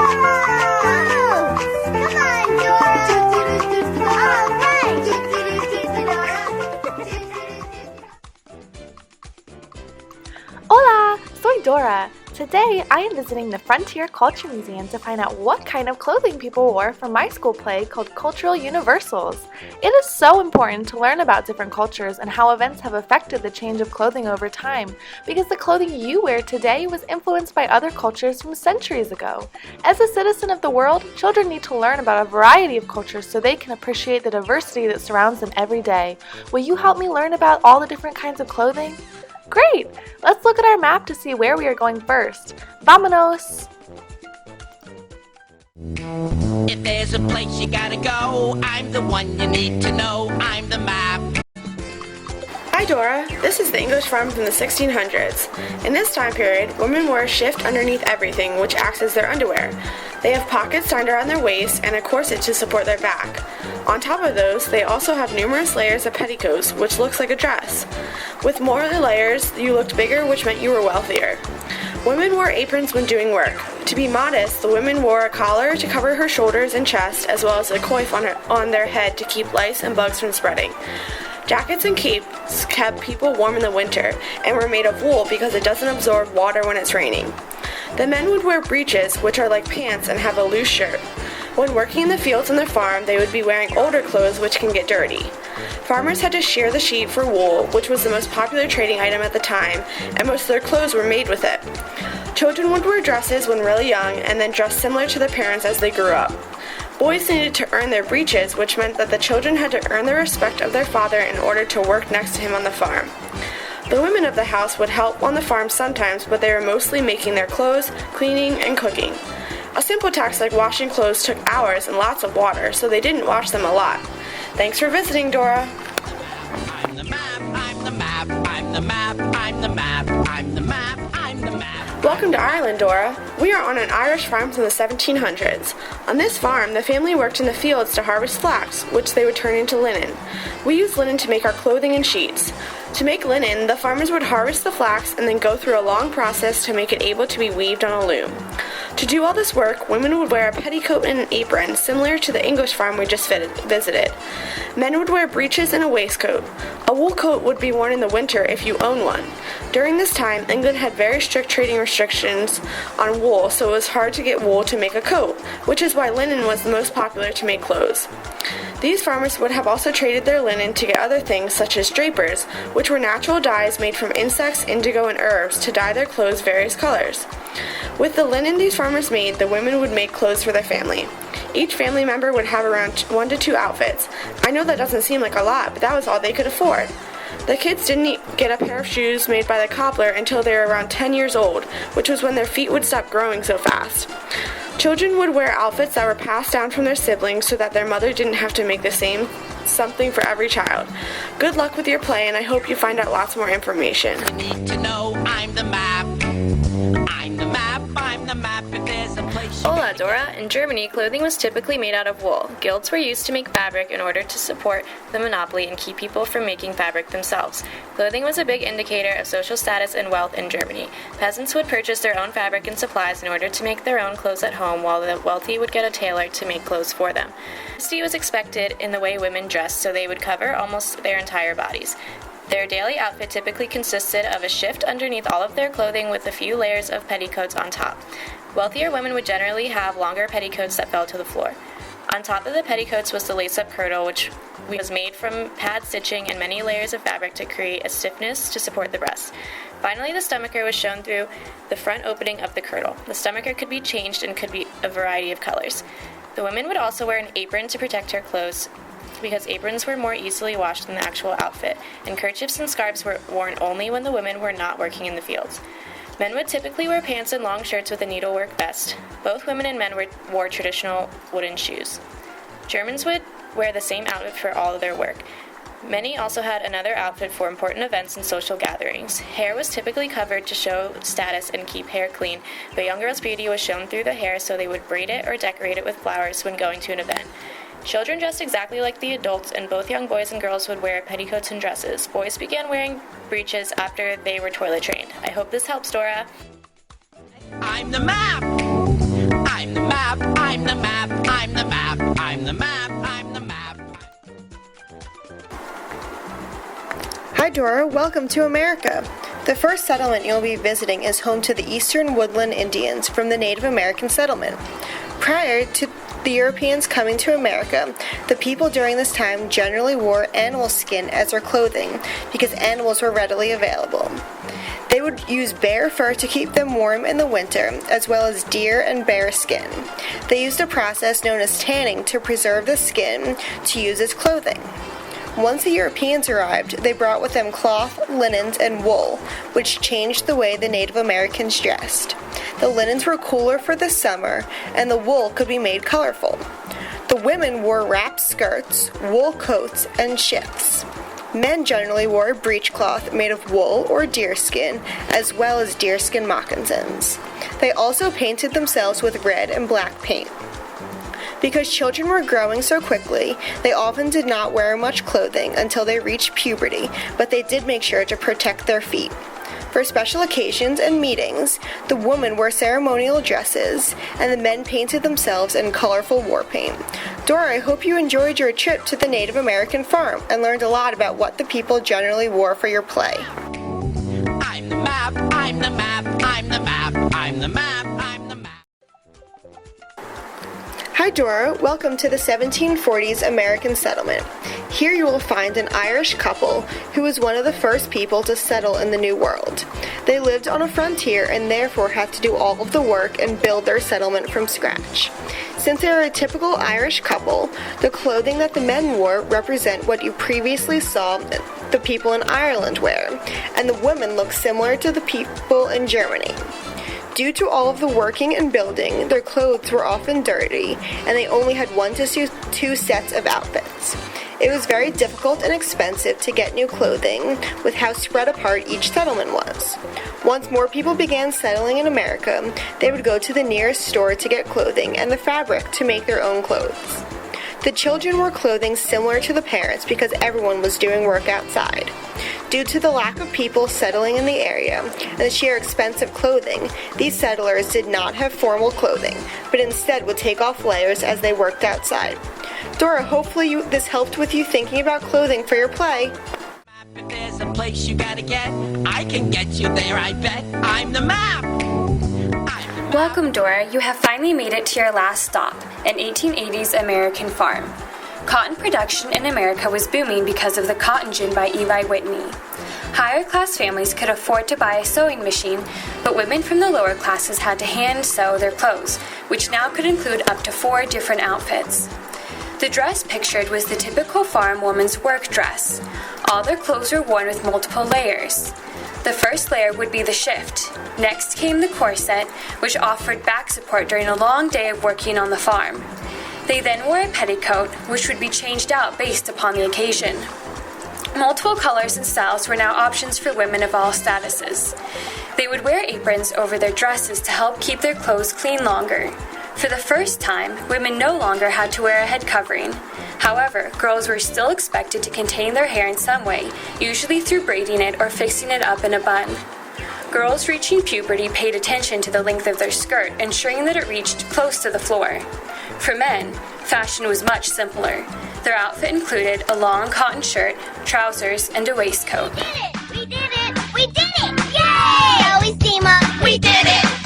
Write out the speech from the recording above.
Come on, Dora! All right! Hola! Soy Dora. Today, I am visiting the Frontier Culture Museum to find out what kind of clothing people wore for my school play called Cultural Universals. It is so important to learn about different cultures and how events have affected the change of clothing over time, because the clothing you wear today was influenced by other cultures from centuries ago. As a citizen of the world, children need to learn about a variety of cultures so they can appreciate the diversity that surrounds them every day. Will you help me learn about all the different kinds of clothing? Great! Let's look at our map to see where we are going first. Vámonos! If there's a place you gotta go, I'm the one you need to know. I'm the map. Hi Dora, this is the English farm from the 1600s. In this time period, women wore a shift underneath everything, which acts as their underwear. They have pockets tied around their waist and a corset to support their back. On top of those, they also have numerous layers of petticoats, which looks like a dress. With more layers, you looked bigger, which meant you were wealthier. Women wore aprons when doing work. To be modest, the women wore a collar to cover her shoulders and chest, as well as a coif on their head to keep lice and bugs from spreading. Jackets and capes kept people warm in the winter and were made of wool because it doesn't absorb water when it's raining. The men would wear breeches, which are like pants and have a loose shirt. When working in the fields on their farm, they would be wearing older clothes which can get dirty. Farmers had to shear the sheep for wool, which was the most popular trading item at the time, and most of their clothes were made with it. Children would wear dresses when really young and then dress similar to their parents as they grew up. Boys needed to earn their breeches, which meant that the children had to earn the respect of their father in order to work next to him on the farm. The women of the house would help on the farm sometimes, but they were mostly making their clothes, cleaning, and cooking. A simple task like washing clothes took hours and lots of water, so they didn't wash them a lot. Thanks for visiting, Dora. I'm the map, I'm the map, I'm the map, I'm the map, I'm the map, I'm the map. Welcome to Ireland, Dora. We are on an Irish farm from the 1700s. On this farm, the family worked in the fields to harvest flax, which they would turn into linen. We used linen to make our clothing and sheets. To make linen, the farmers would harvest the flax and then go through a long process to make it able to be weaved on a loom. To do all this work, women would wear a petticoat and an apron, similar to the English farm we just visited. Men would wear breeches and a waistcoat. A wool coat would be worn in the winter if you own one. During this time, England had very strict trading restrictions on wool, so it was hard to get wool to make a coat, which is why linen was the most popular to make clothes. These farmers would have also traded their linen to get other things such as drapers, which were natural dyes made from insects, indigo, and herbs to dye their clothes various colors. With the linen these farmers made, the women would make clothes for their family. Each family member would have around 1 to 2 outfits. I know that doesn't seem like a lot, but that was all they could afford. The kids didn't get a pair of shoes made by the cobbler until they were around 10 years old, which was when their feet would stop growing so fast. Children would wear outfits that were passed down from their siblings so that their mother didn't have to make the same something for every child. Good luck with your play, and I hope you find out lots more information. You need to know I'm the map. I'm the map, I'm the map. If there's a place you Hola, Dora. In Germany, clothing was typically made out of wool. Guilds were used to make fabric in order to support the monopoly and keep people from making fabric themselves. Clothing was a big indicator of social status and wealth in Germany. Peasants would purchase their own fabric and supplies in order to make their own clothes at home, while the wealthy would get a tailor to make clothes for them. Modesty was expected in the way women dressed, so they would cover almost their entire bodies. Their daily outfit typically consisted of a shift underneath all of their clothing with a few layers of petticoats on top. Wealthier women would generally have longer petticoats that fell to the floor. On top of the petticoats was the lace-up girdle, which was made from pad stitching and many layers of fabric to create a stiffness to support the breast. Finally, the stomacher was shown through the front opening of the girdle. The stomacher could be changed and could be a variety of colors. The women would also wear an apron to protect her clothes, because aprons were more easily washed than the actual outfit, and kerchiefs and scarves were worn only when the women were not working in the fields. Men would typically wear pants and long shirts with a needlework vest. Both women and men wore traditional wooden shoes. Germans would wear the same outfit for all of their work. Many also had another outfit for important events and social gatherings. Hair was typically covered to show status and keep hair clean, but young girls' beauty was shown through the hair, so they would braid it or decorate it with flowers when going to an event. Children dressed exactly like the adults, and both young boys and girls would wear petticoats and dresses. Boys began wearing breeches after they were toilet trained. I hope this helps, Dora. I'm the map. I'm the map. I'm the map, I'm the map, I'm the map, I'm the map. Hi Dora, welcome to America. The first settlement you'll be visiting is home to the Eastern Woodland Indians from the Native American settlement. Prior to the Europeans coming to America, the people during this time generally wore animal skin as their clothing because animals were readily available. They would use bear fur to keep them warm in the winter, as well as deer and bear skin. They used a process known as tanning to preserve the skin to use as clothing. Once the Europeans arrived, they brought with them cloth, linens, and wool, which changed the way the Native Americans dressed. The linens were cooler for the summer, and the wool could be made colorful. The women wore wrapped skirts, wool coats, and shifts. Men generally wore a breechcloth made of wool or deerskin, as well as deerskin moccasins. They also painted themselves with red and black paint. Because children were growing so quickly, they often did not wear much clothing until they reached puberty, but they did make sure to protect their feet. For special occasions and meetings, the women wore ceremonial dresses, and the men painted themselves in colorful war paint. Dora, I hope you enjoyed your trip to the Native American farm and learned a lot about what the people generally wore for your play. I'm the map, I'm the map, I'm the map, I'm the map, I'm the map. Hi Dora, welcome to the 1740s American settlement. Here you will find an Irish couple who was one of the first people to settle in the New World. They lived on a frontier and therefore had to do all of the work and build their settlement from scratch. Since they are a typical Irish couple, the clothing that the men wore represent what you previously saw the people in Ireland wear, and the women look similar to the people in Germany. Due to all of the working and building, their clothes were often dirty, and they only had 1 to 2 sets of outfits. It was very difficult and expensive to get new clothing with how spread apart each settlement was. Once more people began settling in America, they would go to the nearest store to get clothing and the fabric to make their own clothes. The children wore clothing similar to the parents because everyone was doing work outside. Due to the lack of people settling in the area and the sheer expense of clothing, these settlers did not have formal clothing, but instead would take off layers as they worked outside. Dora, hopefully this helped with you thinking about clothing for your play. If there's a place you gotta get, I can get you there, I bet. I'm the map. Welcome, Dora. You have finally made it to your last stop, an 1880s American farm. Cotton production in America was booming because of the Cotton Gin by Eli Whitney. Higher-class families could afford to buy a sewing machine, but women from the lower classes had to hand sew their clothes, which now could include up to 4 different outfits. The dress pictured was the typical farm woman's work dress. All their clothes were worn with multiple layers. The first layer would be the shift. Next came the corset, which offered back support during a long day of working on the farm. They then wore a petticoat, which would be changed out based upon the occasion. Multiple colors and styles were now options for women of all statuses. They would wear aprons over their dresses to help keep their clothes clean longer. For the first time, women no longer had to wear a head covering. However, girls were still expected to contain their hair in some way, usually through braiding it or fixing it up in a bun. Girls reaching puberty paid attention to the length of their skirt, ensuring that it reached close to the floor. For men, fashion was much simpler. Their outfit included a long cotton shirt, trousers, and a waistcoat. We did it! We did it! We did it! Yay! Always team up! We did it!